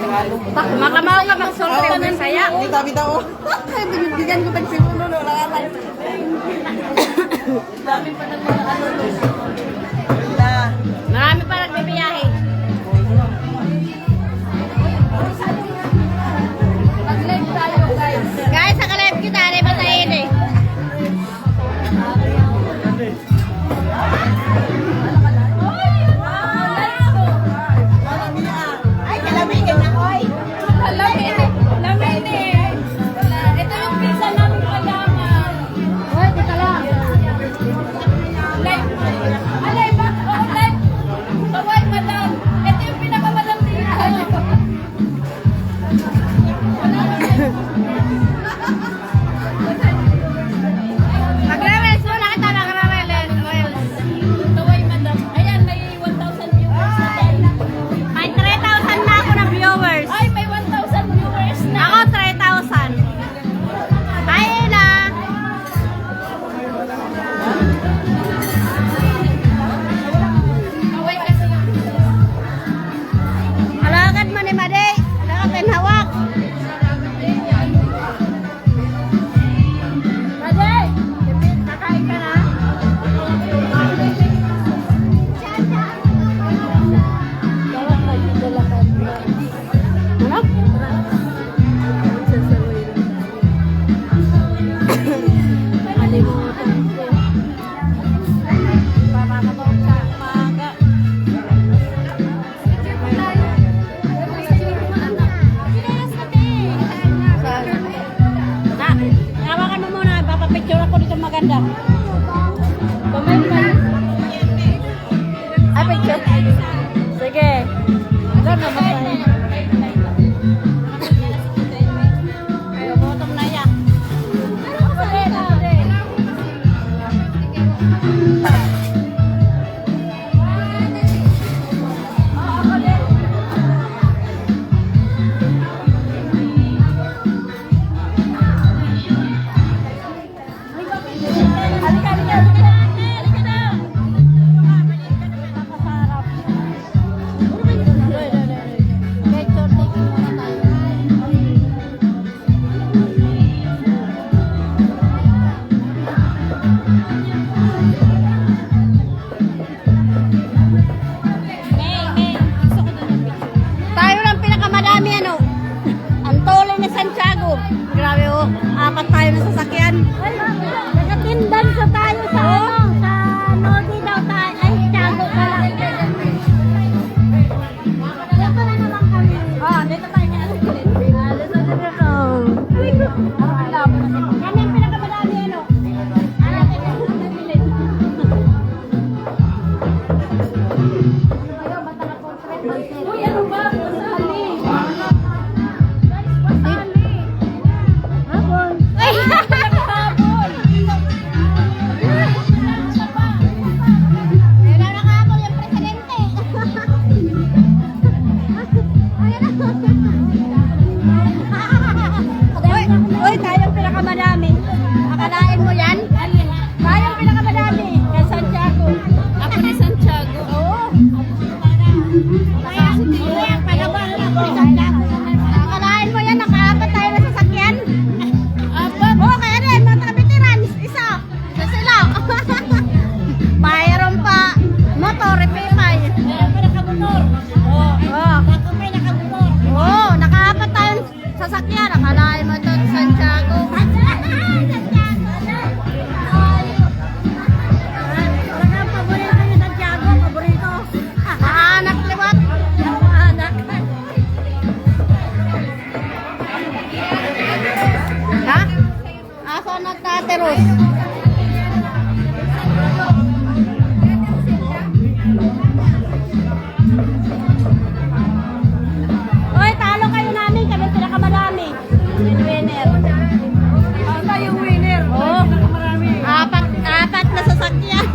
Makamaw ka magsulti ng saya. Bita-bita ko. Binibigyan ko pagsimulo. Wala ka tayo. Dami pa ng mga ano. Marami pa nagbibiyahe. Mag-live tayo, guys. Guys, naka-live kita. Ano ba tayo eh? Ay, kalamigan na, oy. Lamin eh. Ito yung pizza namin kailangan. Hoy, teka lang. Live. Alay ba? Oo, live. Kaway, madam. Ito yung pinakamalang tingnan. Mag-reels muna kita. Mag-reels. Kaway, madam. Ayan, may 1,000 viewers na tayo. May 3,000 na ako ng viewers. Ay, may 1,000 viewers na. Ako, 3,000. Ayun na. Kaway kasi. Alagad mo ni Maday. Alagad din hawak. Maday! Kakain ka na? Ano? Na, hawakan mo muna. Papapicture ako dito maganda. Comment mo. Ay, picture. Sige. Ito na masaya. Ayaw, bottom na yan. Tayo lang pinakamadami ano. Ang tole ni Santiago. Grabe oh. 4 tayo na sasakyan. Nakatindan sa tayo sa ano. Sa Nodi daw tayo. Ay, Santiago pala. Dito na naman kami. Oh, dito tayo kaya. Dito. Kami ang pinakamadami ano. Uy, ano ba? Masali. Habol. Ay! Habol. Wala na kahabol yung presidente. Uy, tayo ang pinakamadami. Akalain mo yan? Tayo ang pinakamadami. Kay Santiago. Ako ni Santiago. Oo. Kaya, palaban na ako. Akalain mo yan, nakaapat tayo na sasakyan. Apat. Oo, kaya rin, mga taga-veteran. Isa. Sa sila. Mayroon pa. Motor, repipay. Ayan pa nakamotor. Oo. Ako may nakamotor. Oo, nakaapat tayo sasakyan. Akalain mo ito, Santiago. Talagang paborito ni Santiago, paborito. Anak liwat. Anak. Ha? Asa na tateros? Oy, talo kayo namin. Kami pinakamadami. Winner. Tayo winner. Oo. Apat na sasakyan.